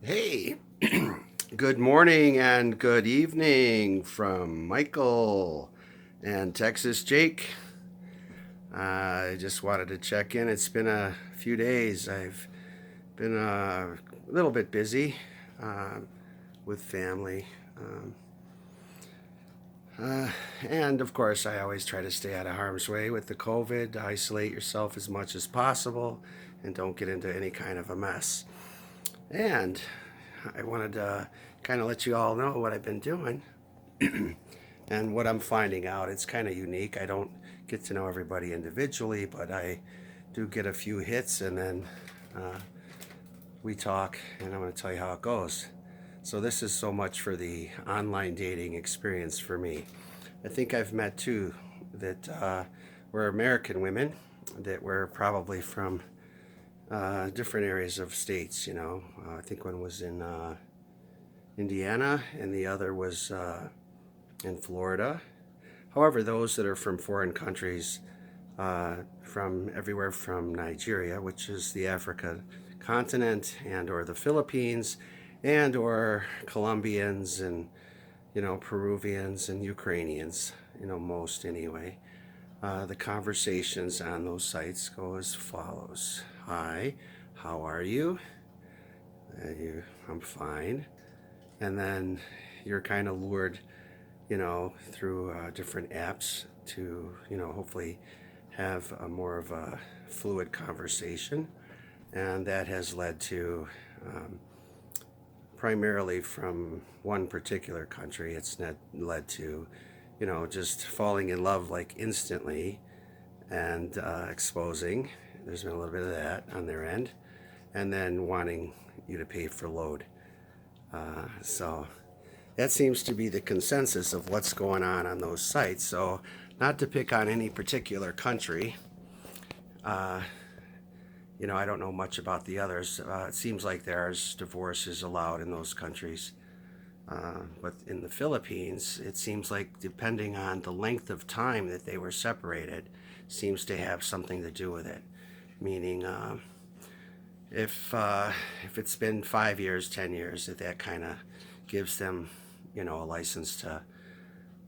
Hey, good morning and good evening from Michael and Texas Jake. I just wanted to check in. It's been a few days. I've been a little bit busy uh, with family. Um, uh, and of course, I always try to stay out of harm's way with the COVID, isolate yourself as much as possible, and don't get into any kind of a mess. And I wanted to kind of let you all know what I've been doing and what I'm finding out. It's kind of unique. I don't get to know everybody individually, but I do get a few hits, and then uh, we talk, and I'm going to tell you how it goes. So, this is so much for the online dating experience for me. I think I've met two that were American women that were probably from different areas of states. I think one was in Indiana and the other was in Florida. However, those that are from foreign countries, from everywhere from Nigeria, which is the Africa continent, and or the Philippines, and or Colombians and Peruvians and Ukrainians, most anyway. The conversations on those sites go as follows: Hi, how are you? I'm fine. And then you're kind of lured, through different apps to, hopefully have a more of a fluid conversation. And that has led to, primarily from one particular country, it's not led to, just falling in love like instantly and exposing. There's been a little bit of that on their end. And then wanting you to pay for load. So that seems to be the consensus of what's going on those sites. So, not to pick on any particular country, uh, I don't know much about the others. It seems like there's divorce is allowed in those countries. But in the Philippines, it seems like depending on the length of time that they were separated, seems to have something to do with it. Meaning, if it's been 5 years, 10 years, that kind of gives them, a license to,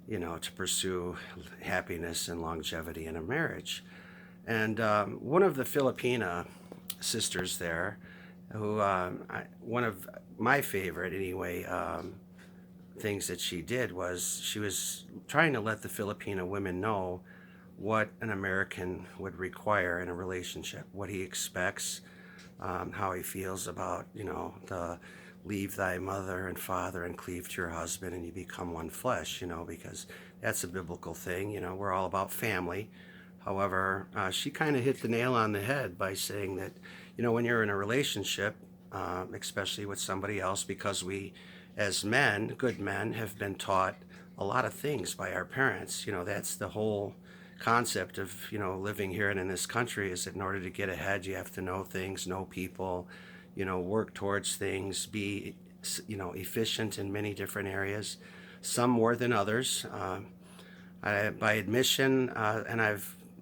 to pursue happiness and longevity in a marriage. And one of the Filipina sisters there, who one of my favorite anyway things that she did was she was trying to let the Filipina women know what an American would require in a relationship, what he expects, how he feels about, the leave thy mother and father and cleave to your husband and you become one flesh, because that's a biblical thing. We're all about family. However, she kind of hit the nail on the head by saying that, when you're in a relationship, especially with somebody else, because we, as men, good men, have been taught a lot of things by our parents. That's the whole concept of living here and in this country, is that in order to get ahead you have to know things, know people, work towards things, be efficient in many different areas, some more than others. By admission, and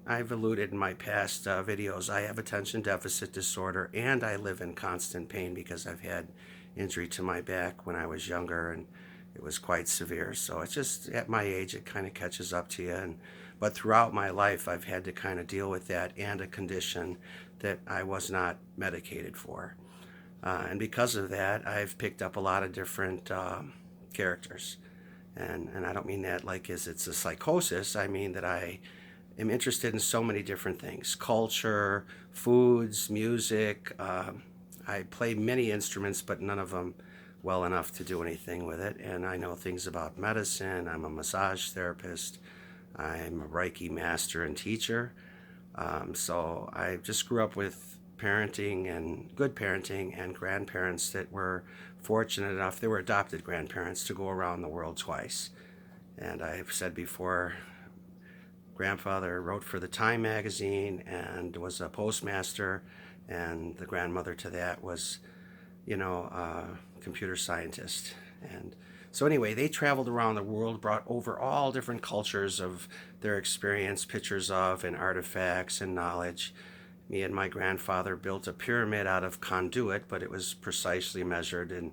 I've alluded in my past videos, I have attention deficit disorder, and I live in constant pain because I've had injury to my back when I was younger, and it was quite severe. So it's just at my age, it kind of catches up to you. But throughout my life, I've had to kind of deal with that and a condition that I was not medicated for. And because of that, I've picked up a lot of different characters. And I don't mean that like as it's a psychosis. I mean that I am interested in so many different things: culture, foods, music. I play many instruments, but none of them well enough to do anything with it. And I know things about medicine. I'm a massage therapist. I'm a Reiki master and teacher. So I just grew up with parenting and good parenting and grandparents that were fortunate enough, they were adopted grandparents, to go around the world twice. And I've said before, grandfather wrote for the Time magazine and was a postmaster, and the grandmother to that was, a computer scientist. And so anyway, they traveled around the world, brought over all different cultures of their experience, pictures of, and artifacts and knowledge. Me and my grandfather built a pyramid out of conduit, but it was precisely measured. And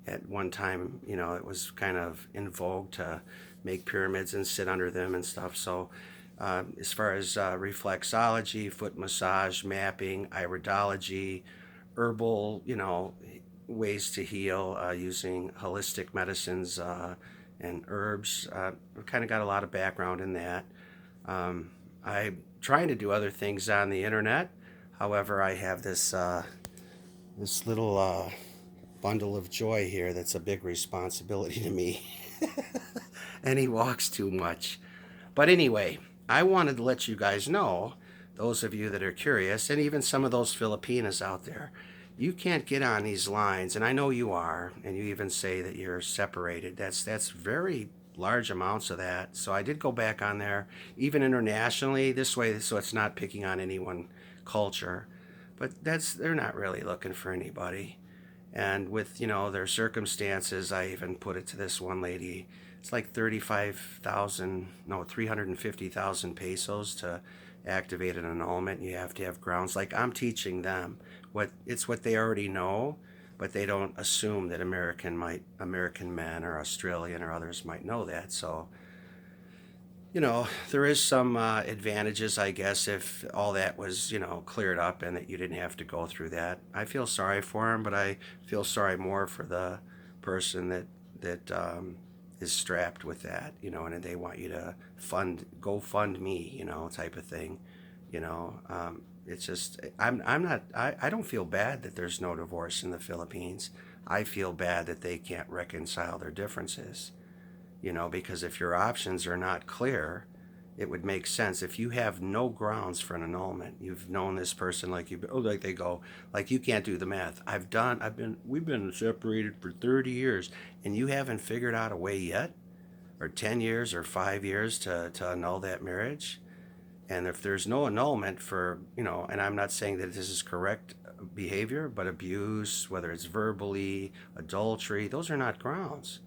at one time, it was kind of in vogue to make pyramids and sit under them and stuff. So, as far as reflexology, foot massage, mapping, iridology, herbal, ways to heal using holistic medicines and herbs, I've kind of got a lot of background in that. I'm trying to do other things on the internet. However, I have this little bundle of joy here that's a big responsibility to me, and he walks too much. But anyway, I wanted to let you guys know, those of you that are curious, and even some of those Filipinas out there, you can't get on these lines, and I know you are, and you even say that you're separated. That's very large amounts of that. So I did go back on there, even internationally, this way, so it's not picking on any one culture. But they're not really looking for anybody. And with, their circumstances, I even put it to this one lady. It's like 35,000, no, 350,000 pesos to activate an annulment. You have to have grounds. Like I'm teaching them what they already know, but they don't assume that American men or Australian or others might know that. So, there is some advantages, I guess, if all that was, cleared up and that you didn't have to go through that. I feel sorry for him, but I feel sorry more for the person that is strapped with that, and they want you to go fund me, type of thing. It's just I don't feel bad that there's no divorce in the Philippines. I feel bad that they can't reconcile their differences, because if your options are not clear, it would make sense. If you have no grounds for an annulment, you've known this person like they go, like you can't do the math. We've been separated for 30 years and you haven't figured out a way yet, or 10 years or 5 years to annul that marriage. And if there's no annulment for, and I'm not saying that this is correct behavior, but abuse, whether it's verbally, adultery, those are not grounds.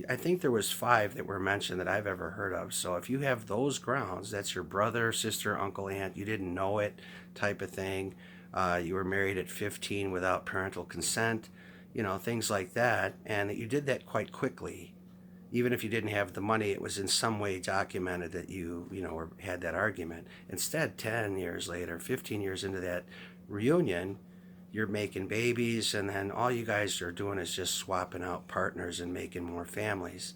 I think there was 5 that were mentioned that I've ever heard of. So if you have those grounds, that's your brother, sister, uncle, aunt, you didn't know it type of thing. You were married at 15 without parental consent, things like that. And that you did that quite quickly. Even if you didn't have the money, it was in some way documented that had that argument. Instead, 10 years later, 15 years into that reunion, you're making babies, and then all you guys are doing is just swapping out partners and making more families.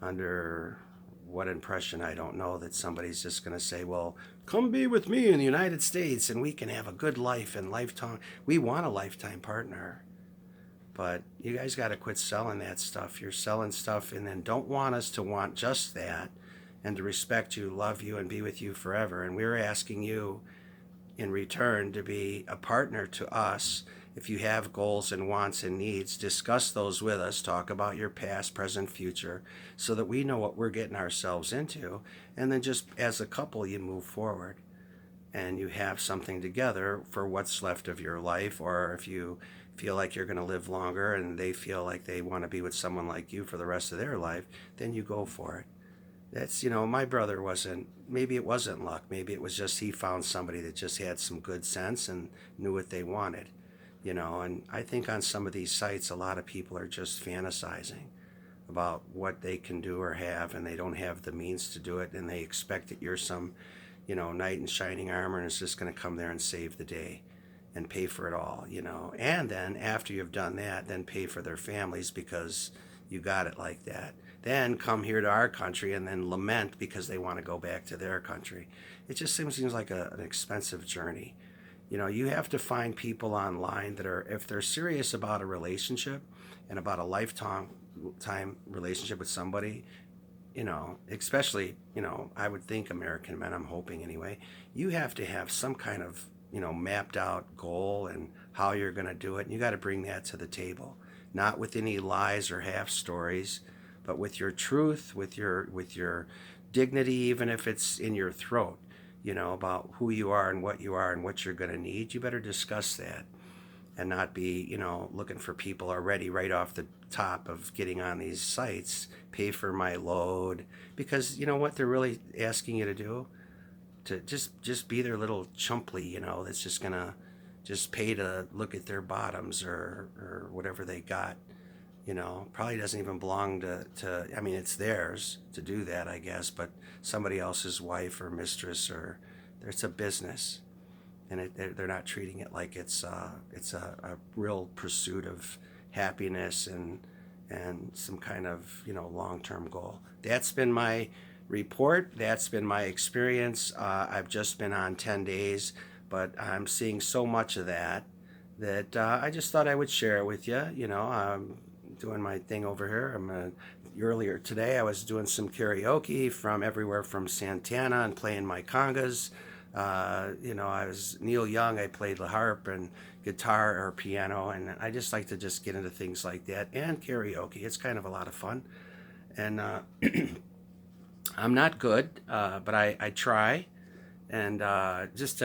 Under what impression, I don't know, that somebody's just going to say, well, come be with me in the United States and we can have a good life and lifetime. We want a lifetime partner. But you guys got to quit selling that stuff. You're selling stuff and then don't want us to want just that and to respect you, love you, and be with you forever. And we're asking you in return to be a partner to us. If you have goals and wants and needs, discuss those with us. Talk about your past, present, future, so that we know what we're getting ourselves into. And then just as a couple, you move forward and you have something together for what's left of your life. Or if you feel like you're going to live longer and they feel like they want to be with someone like you for the rest of their life, then you go for it. That's, my brother maybe it wasn't luck. Maybe it was just he found somebody that just had some good sense and knew what they wanted, and I think on some of these sites, a lot of people are just fantasizing about what they can do or have, and they don't have the means to do it, and they expect that you're some, knight in shining armor and is just going to come there and save the day and pay for it all, and then after you've done that, then pay for their families because you got it like that. Then come here to our country and then lament because they want to go back to their country. It just seems like an expensive journey. You have to find people online that are, if they're serious about a relationship and about a lifetime relationship with somebody, especially, I would think American men, I'm hoping anyway, you have to have some kind of, mapped out goal and how you're going to do it. And you got to bring that to the table, not with any lies or half stories, but with your truth, with your dignity, even if it's in your throat, about who you are and what you're going to need. You better discuss that and not be, looking for people already right off the top of getting on these sites, pay for my load, because you know what they're really asking you to do? to just be their little chumply, that's just gonna just pay to look at their bottoms or whatever they got. Probably doesn't even belong to, I mean, it's theirs to do that, I guess, but somebody else's wife or mistress, or it's a business, and they're not treating it like it's a real pursuit of happiness and some kind of, long-term goal. That's been my report. That's been my experience. I've just been on 10 days, but I'm seeing so much of that I just thought I would share it with you. I'm doing my thing over here. Earlier today, I was doing some karaoke from everywhere from Santana and playing my congas. I was Neil Young. I played the harp and guitar or piano, and I just like to just get into things like that and karaoke. It's kind of a lot of fun, and I'm not good, but I try, and just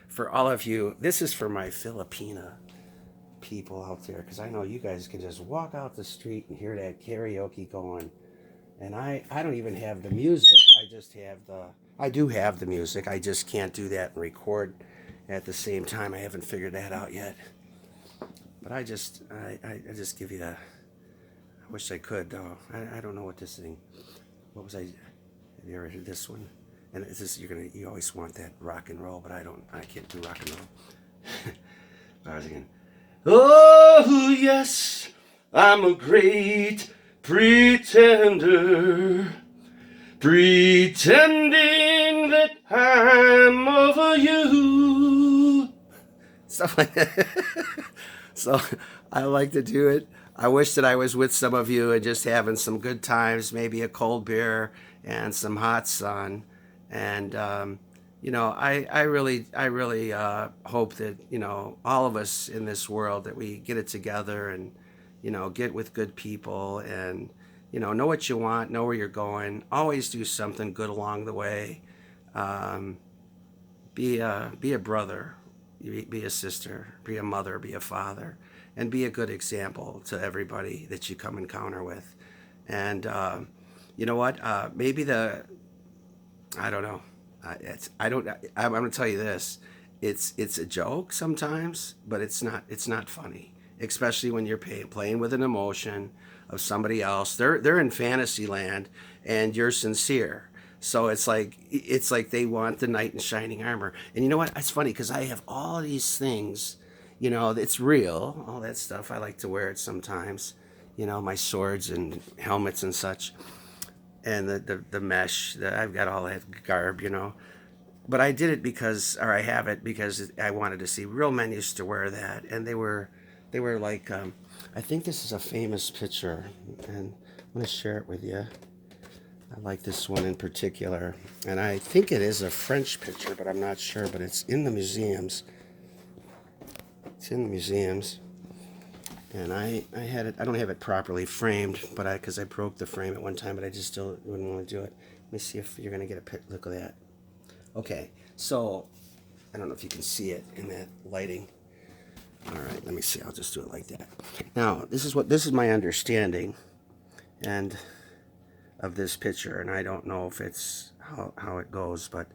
for all of you, this is for my Filipina people out there, because I know you guys can just walk out the street and hear that karaoke going, and I don't even have the music. I do have the music. I just can't do that and record at the same time. I haven't figured that out yet. But I just give you I wish I could though. I don't know what this thing. What was I? Have you ever heard this one? And it's just you always want that rock and roll, but I can't do rock and roll. I was thinking, oh yes, I'm a great pretender. Pretending that I'm over you. Stuff like that. So I like to do it. I wish that I was with some of you and just having some good times, maybe a cold beer and some hot sun. And, I really hope that, all of us in this world, that we get it together and, get with good people and, know what you want, know where you're going. Always do something good along the way. Be a brother, be a sister, be a mother, be a father, and be a good example to everybody that you come encounter with. And you know what? Maybe I don't know. I'm going to tell you this. It's a joke sometimes, but it's not funny, especially when you're playing with an emotion of somebody else. They're in fantasy land and you're sincere. So it's like they want the knight in shining armor. And you know what? It's funny because I have all these things, it's real, all that stuff. I like to wear it sometimes, my swords and helmets and such, and the mesh, that I've got all that garb, But I did it I have it because I wanted to see. Real men used to wear that, and they were like, I think this is a famous picture, and I'm going to share it with you. I like this one in particular, and I think it is a French picture, but I'm not sure, but it's in the museums. And I had it. I don't have it properly framed, but because I broke the frame at one time, but I just still wouldn't want to do it. Let me see if you're going to get a look at that. Okay, so I don't know if you can see it in that lighting. All right, let me see. I'll just do it like that. Now, this is my understanding, and of this picture, and I don't know if it's how it goes, but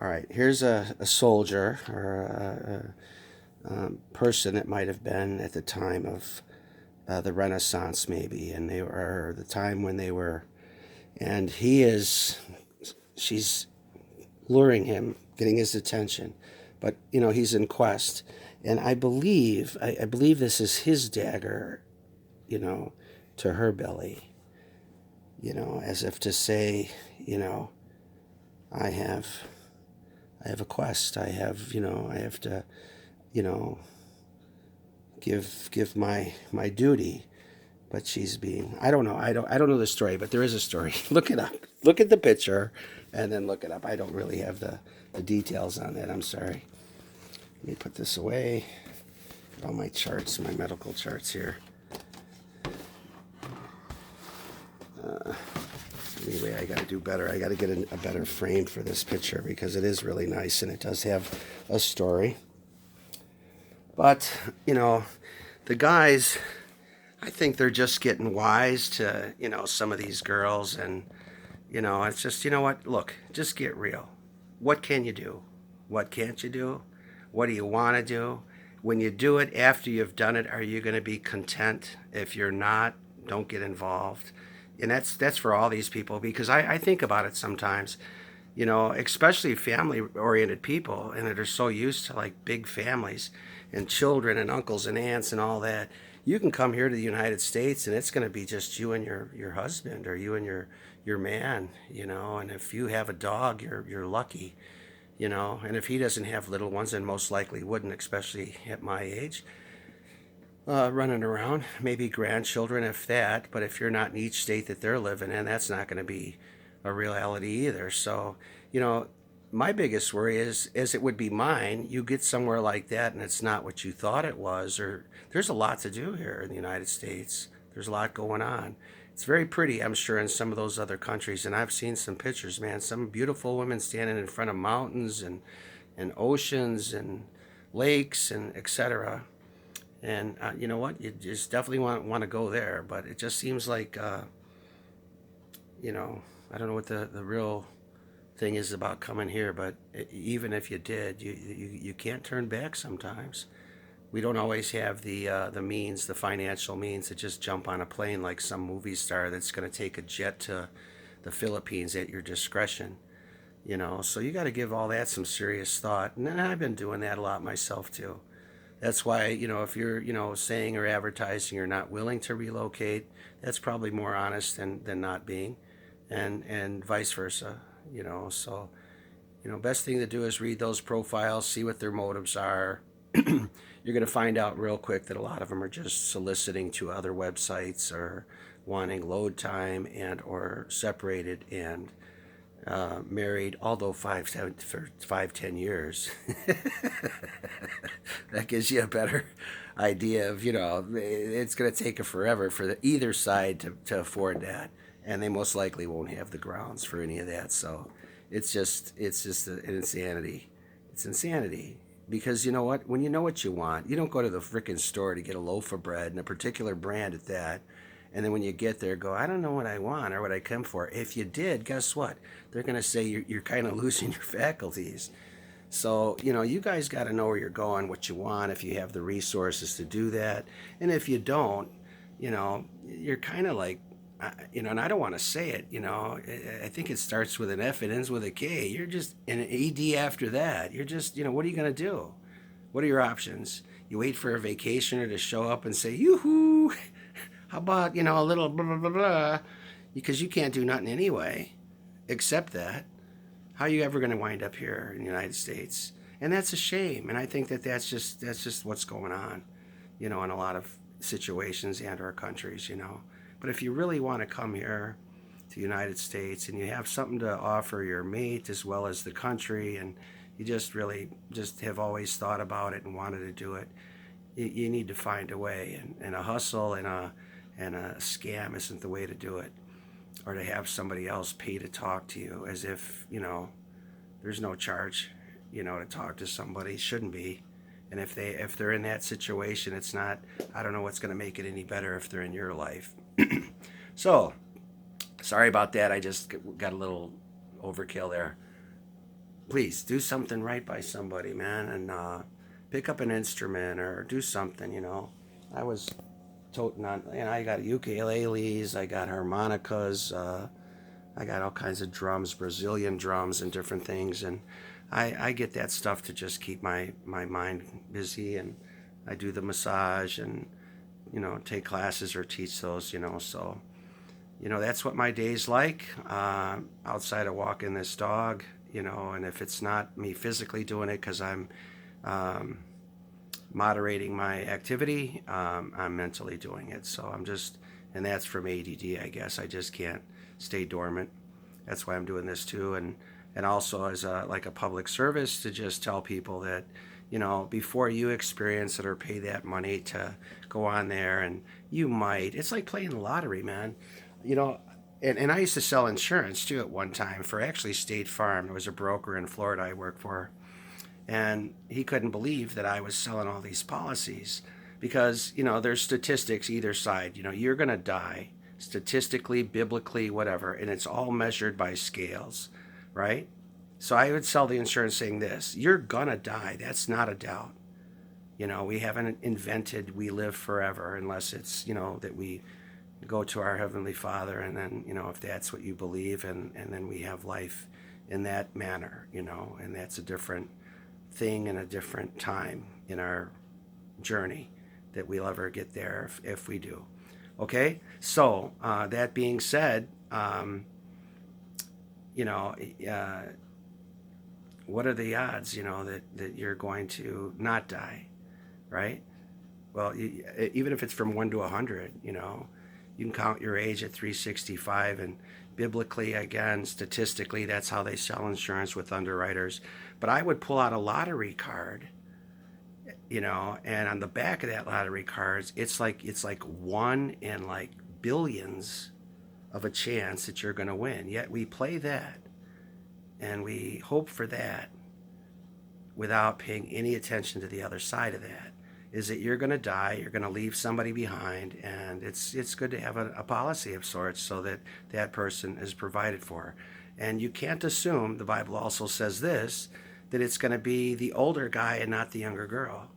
all right. Here's a soldier or a person that might have been at the time of the Renaissance, maybe, and they were the time when they were, and she's luring him, getting his attention, but he's in quest. And I believe this is his dagger, to her belly, as if to say, I have a quest. I have to, give my duty. But she's being, I don't know. I don't know the story, but there is a story. Look it up. Look at the picture and then look it up. I don't really have the details on that. I'm sorry. Let me put this away. All my charts, my medical charts here. Anyway, I got to do better. I got to get a better frame for this picture because it is really nice and it does have a story. But, the guys, I think they're just getting wise to, some of these girls. And, it's just, what? Look, just get real. what can you do? What can't you do? What do you want to do? When you do it, after you've done it, are you going to be content? If you're not, don't get involved. And that's for all these people, because I think about it sometimes, especially family oriented people, and that are so used to like big families and children and uncles and aunts and all that. You can come here to the United States and it's going to be just you and your husband, or you and your man, and if you have a dog, you're lucky, and if he doesn't have little ones, and most likely wouldn't, especially at my age, running around, maybe grandchildren, if that. But if you're not in each state that they're living in, that's not going to be a reality either. So, my biggest worry is, as it would be mine, you get somewhere like that and it's not what you thought it was, or there's a lot to do here in the United States. There's a lot going on. It's very pretty, I'm sure, in some of those other countries. And I've seen some pictures, man, some beautiful women standing in front of mountains and oceans and lakes and etc. And you know what? You just definitely want to go there. But it just seems like, I don't know what the real thing is about coming here. But even if you did, you can't turn back sometimes. We don't always have the means, the financial means, to just jump on a plane like some movie star that's going to take a jet to the Philippines at your discretion. So you got to give all that some serious thought. And I've been doing that a lot myself too. That's why, if you're, saying or advertising you're not willing to relocate, that's probably more honest than not being, and vice versa, So, best thing to do is read those profiles, see what their motives are. You're going to find out real quick that a lot of them are just soliciting to other websites, or wanting load time, and or separated and married, although 10 years. That gives you a better idea of, it's going to take forever for either side to afford that. And they most likely won't have the grounds for any of that. So it's just an insanity. It's insanity. Because you know what? When you know what you want, you don't go to the frickin' store to get a loaf of bread, and a particular brand at that. And then when you get there, go, I don't know what I want or what I come for. If you did, guess what? They're going to say you're kind of losing your faculties. So, you guys got to know where you're going, what you want, if you have the resources to do that. And if you don't, you're kind of like, and I don't want to say it, I think it starts with an F and ends with a K. You're just an ED after that. You're just, what are you going to do? What are your options? You wait for a vacationer to show up and say, yoo-hoo, how about, a little blah, blah, blah, blah, because you can't do nothing anyway, except that. How are you ever going to wind up here in the United States? And that's a shame. And I think that's just what's going on, in a lot of situations and our countries, But if you really want to come here to the United States, and you have something to offer your mate as well as the country, and you just really just have always thought about it and wanted to do it, you need to find a way. And a hustle and a scam isn't the way to do it. Or to have somebody else pay to talk to you, as if, there's no charge, to talk to somebody. Shouldn't be. And if they're in that situation, it's not, I don't know what's going to make it any better if they're in your life. So, sorry about that. I just got a little overkill there. Please do something right by somebody, man, and pick up an instrument or do something. I was toting on, I got ukuleles, I got harmonicas, I got all kinds of drums, Brazilian drums and different things, and I get that stuff to just keep my mind busy, and I do the massage and take classes or teach those, so that's what my day's like, outside of walking this dog, and if it's not me physically doing it because I'm moderating my activity, I'm mentally doing it. So and that's from ADD, I guess. I just can't stay dormant. That's why I'm doing this too. And also as like a public service, to just tell people that, before you experience it or pay that money to go on there, and it's like playing the lottery, man. And I used to sell insurance too at one time for actually State Farm. There was a broker in Florida I worked for. And he couldn't believe that I was selling all these policies because, there's statistics either side. You're going to die statistically, biblically, whatever, and it's all measured by scales, right? So I would sell the insurance saying this: you're gonna die. That's not a doubt. We haven't invented we live forever unless it's, that we go to our Heavenly Father, and then, if that's what you believe, and then we have life in that manner, and that's a different thing and a different time in our journey that we'll ever get there if we do. Okay, so that being said, you know, what are the odds, that you're going to not die, right? Well, even if it's from 1 to 100, you can count your age at 365, and biblically, again, statistically, that's how they sell insurance with underwriters. But I would pull out a lottery card, and on the back of that lottery cards, it's like one in like billions of a chance that you're going to win. Yet we play that and we hope for that without paying any attention to the other side of that. Is that you're going to die, you're going to leave somebody behind, and it's good to have a policy of sorts so that that person is provided for. And you can't assume, the Bible also says this, that it's going to be the older guy and not the younger girl,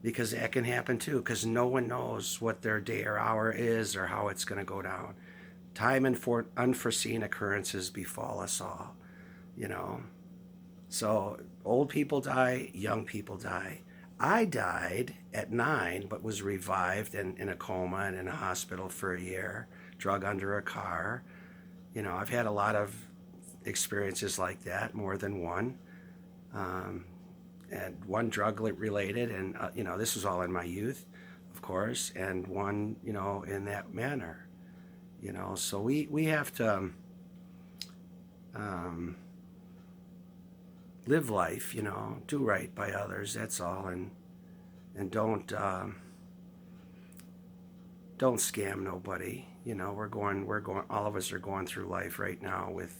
because that can happen too, because no one knows what their day or hour is or how it's going to go down. Time and for unforeseen occurrences befall us all, So old people die, young people die. I died at 9, but was revived and in a coma and in a hospital for a year, drug under a car. I've had a lot of experiences like that, more than one. And one drug related, and this was all in my youth, of course, and one, in that manner. So we have to live life, do right by others, that's all, and don't scam nobody. We're going, all of us are going through life right now with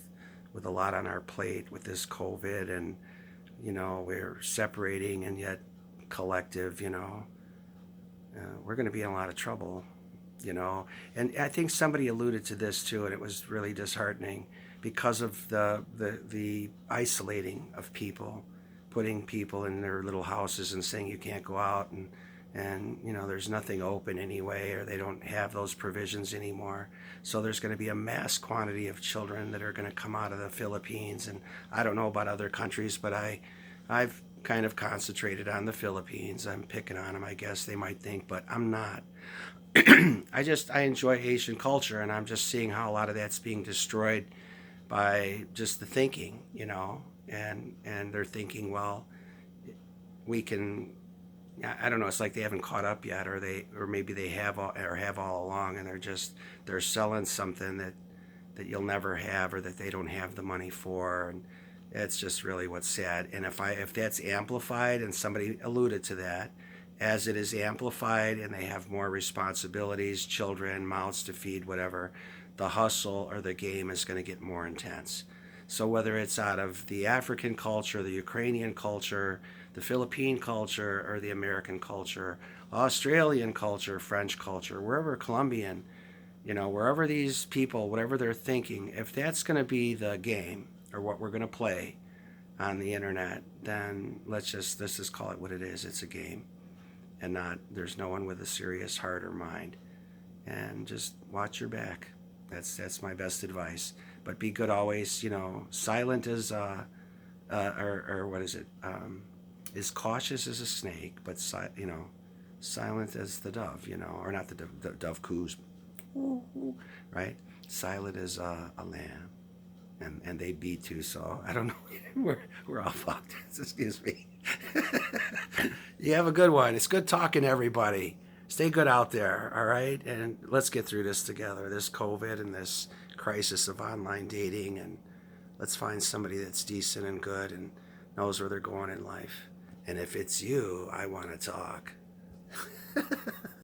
a lot on our plate with this COVID, and we're separating and yet collective, we're going to be in a lot of trouble, and I think somebody alluded to this too, and it was really disheartening because of the isolating of people, putting people in their little houses and saying you can't go out, and there's nothing open anyway, or they don't have those provisions anymore. So there's going to be a mass quantity of children that are going to come out of the Philippines, and I don't know about other countries, but I've kind of concentrated on the Philippines. I'm picking on them, I guess they might think, but I'm not. I enjoy Asian culture, and I'm just seeing how a lot of that's being destroyed by just the thinking, and they're thinking, well, we can, I don't know, it's like they haven't caught up yet, or maybe they have all along, and they're selling something that you'll never have, or that they don't have the money for, and that's just really what's sad. And if that's amplified, and somebody alluded to that, as it is amplified and they have more responsibilities, children, mouths to feed, whatever, the hustle or the game is going to get more intense. So whether it's out of the African culture, the Ukrainian culture, the Philippine culture, or the American culture, Australian culture, French culture, wherever, Colombian, wherever these people, whatever they're thinking, if that's going to be the game or what we're going to play on the internet, then let's just call it what it is. It's a game, and there's no one with a serious heart or mind. And just watch your back. That's my best advice. But be good always. Silent as or what is it? Is cautious as a snake, but silent as the dove. Or not the dove. The dove coos, right? Silent as a lamb, and they beat too. So I don't know. We're all fucked. Excuse me. You have a good one. It's good talking to everybody. Stay good out there, all right? And let's get through this together, this COVID and this crisis of online dating, and let's find somebody that's decent and good and knows where they're going in life. And if it's you, I want to talk.